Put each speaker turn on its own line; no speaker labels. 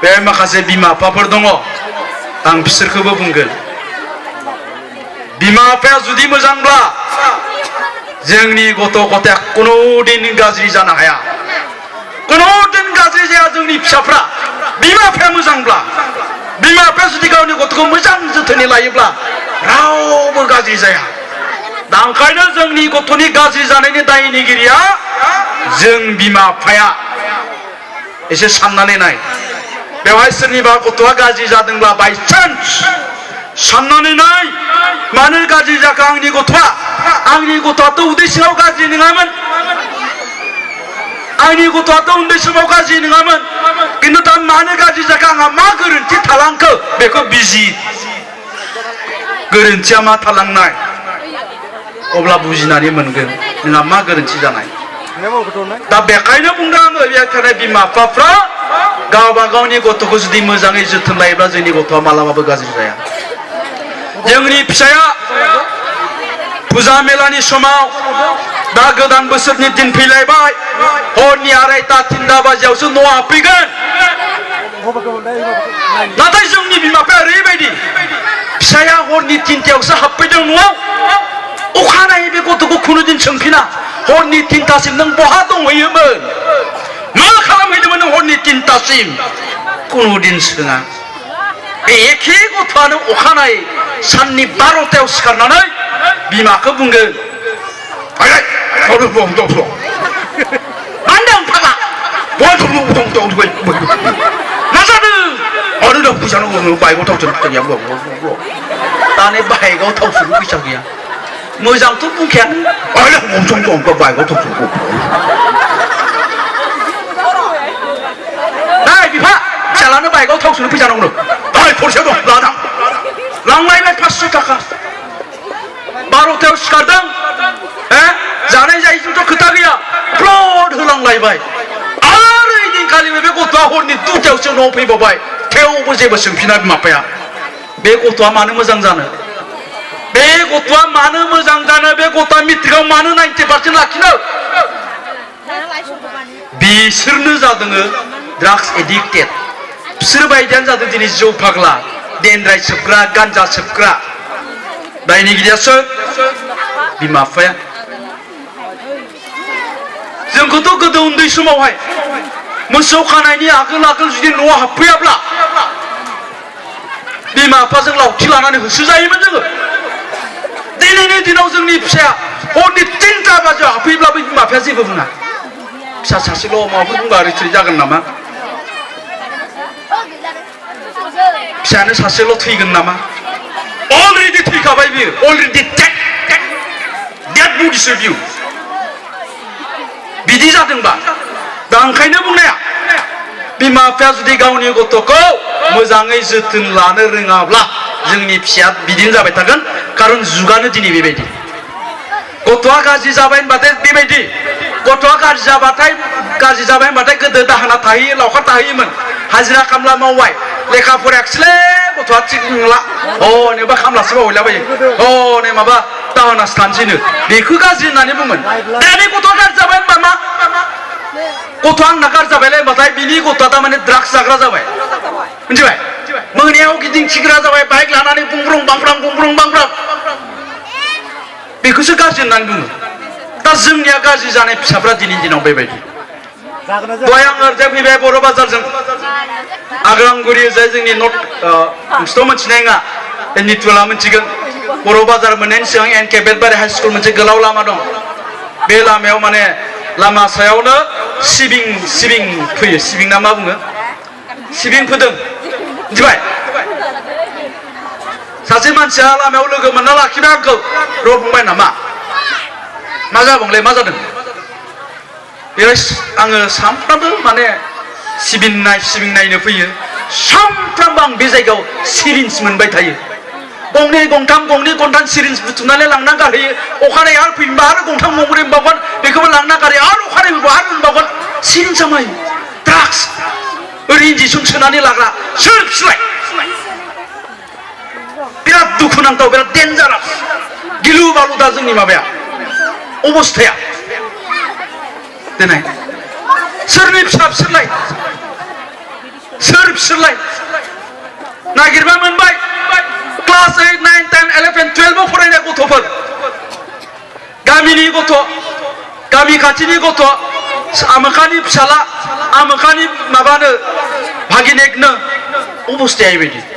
बे माखासे बिमा बिफाफोर दङ आं बिसोरखौबो बुंगोन बिमा बिफाया जुदि मोजांब्ला जोंनि गथ' गथाया कुनु दिन गाज्रि जानो हाया कुनु दिन गाज्रि जाया जोंनि फिसाफ्रा बिमा बिफाया मोजांब्ला बिमा बिफाया जुदि गावनि गथ'खौ मोजां जोथोनै लायोब्ला रावबो गाज्रि जाया दा ओंखायनो जोंनि गथ'नि गाज्रि जानायनि दायनिगिरिया जों बिमा बिफाया एसे साननानै नाय बेवहाय सोरनिबा गथ'आ गाज्रि जादोंब्ला बायचान्स साननानै नाय मानो गाज्रि जाखो आंनि गथ'आथ' उदै सिङाव गाज्रि नङामोन आंनि गथ'आथ' उन्दै समाव गाज्रि नङामोन खिन्थु दा मानो गाज्रि जाखो आंहा मा गोरोन्थि थालांखो बेखौ बिजि गोरोन्थिया मा थालांनाय अब्ला बुजिनानै मोनगोन नोंहा मा गोरोन्थि जानाय दा बेखायनो बुंदों आङो बेखायनो बिमा बिफाफ्रा गावबा गावनि गथ'खौ जुदि मोजाङै जोथोन लायोब्ला जोंनि गथ'आ मालाबाबो गाज्रि जाया जोंनि फिसाया फुजा मेलानि समाव दा गोदान बोसोरनि दिन फैलायबाय हरनि 2:30 बाजियावसो न'आव हाबफैगोन नाथाय जोंनि बिमा बिफाया ओरैबायदि फिसाया हरनि 3टायावसो हाबफैदों न'आव अखानायै बे गथ'खौ खुनुदिन सोंफिना हरनि 3टासिम नों बहा दंहैयोमोन मा खालामहैदोंमोन नों हरनि 3टासिम खुनुदिन सोङा बे एखे गथ'आनो अखानायै साननि 12टायाव सिखारनानै बिमाखौ बुंगोन दाने बाइकआव थाव सोनो फैसा गैया मोजांथ' बुंखाया बाइकआव थाव सोनो बिफा फिसालानो बाइकआव थाव सोनो फैसा नांगौ दाहाय थरसेयाव दं लादां लांलायबाय 500 थाखा 12टायाव सिखारदों जानाय जायैजोंथ' खोथा गैया प्लट होलांलायबाय आरो ओइदिनखालिबो बे गथ'आ हरनि 2टायावसो न'आव फैबावबाय थेवबो जेबो सोंफिना बिमा बिफाया बे गथ'आ मानो मोजां जानो बे गथ'आ मानो मोजां जानो बे गथ'आ मेट्रिकआव मानो 90% लाखिनो बिसोरनो जादों ड्राग्स एडिक्टेड बिसोर बायदियानो जादों दिनै जौ फाग्ला देनद्राय सोबग्रा गान्जा सोबग्रा दायनिगिरिया सोर बिमा बिफाया जोंखौथ' गोदो उन्दै समावहाय मोसौ खानायनि आगोल जुदि न'आव हाबफैयाब्ला बिमा बिफाजों लावथि लानानै होसोजायोमोन जोङो दिनैनि दिनाव जोंनि फिसाया हरनि 3टा बाजियाव हाबफैब्लाबो बिमा बिफाया जेबो बुङा फिसा सासेल' माबाफोर बुंबा ओरै जागोन नामा फिसायानो सासेल' थैगोन नामा अलरेडि थैखाबाय बियो अलरेडि डेड बडिसो बियो बिदि जादोंबा दा ओंखायनो बुंनाया बिमा बिफाया जुदि गावनि गथ'खौ मोजाङै जोथोन लानो रोङाब्ला जोंनि फिसाया बिदिनो जाबाय थागोन खारन जुगानो दिनै बेबायदि गथ'आ गाज्रि जाबाय होनबाथाय बेबायदि गथ'आ गाज्रि जाबाय होनबाथाय गोदो दाहोना थाहैयो लावखार थाहैयोमोन हाजिरा खामला मावबाय लेखा फरायाखिसैलै गथ'आ थिग नंला हनै बा खामलासो मावहैलाबायो हनै माबा दाहोनासो थानोसैनो बेखौ गाज्रि होननानै बुंगोन दानि गथ'आ गाज्रि जाबाय होनबा मा गथ'आ आंना गाज्रि जाबायलै होनबाथाय बिनि गथ'आ थारमाने ड्राग्स जाग्रा जाबाय मिथिबाय मोनायाव गिदिंथिग्रा जाबाय बाइक लानानै बुंब्रुं बांब्रां बेखौसो गाज्रि होननानै बुङो दा जोंनिया गाज्रि जानाय फिसाफ्रा दिनैनि दिनाव बेबायदि दहाय आं ओरैजाय फैबाय बर' बाजारजों आग्रांगुरि जाय जोंनि नोंसोरथ' मिथिनाय नङा नितुला मिथिगोन बर' बाजार मोननायनि सिगां NK बेटबारि हाइ स्कुल मोनसे गोलाव लामा दं बे लामायाव माने लामा सायावनो सिबिं फैयो सिबिं ना मा बुङो सिबिं फोदों मिथिबाय सासे मानसिया लामायाव लोगो मोनना लाखिबाय आंखौ र' बुंबाय नामा मा जाबांलै मा जादों बेवहाय आङो सानफ्रामबो माने सिबिं नायनो फैयो सानफ्रामबो आं बे जायगायाव सिरिन्ज मोनबाय थायो गंनै गंथाम सिरिन्ज बुथुमनानै लांना गारहैयो अखानायै आरो फैफिनबा आरो गंथाम गंब्रै मोनबावगोन बेखौबो लांना गारहैयो आरो अखानायै फैबा आरो मोनबावगोन सिरिन्जआ मायो ड्राग्स ओरै इन्जेकसन सोनानै लाग्रा सोर फिसिबाय बिराद दुखुनांथाव बिराद डेन्जारास गिलु बालु दा जोंनि माबाया अबस्थाया दिनै सोरनि फिसा बिसोरलाय सोर बिसोरलाय नागिरबा मोनबाय क्लास 8 9 10 11 12 आव फरायनाय गथ'फोर गामिनि गथ' गामि खाथिनि गथ' आमोखानि फिसाला आमोखानि माबानो भागिनेकनो अबस्थाया बेबायदि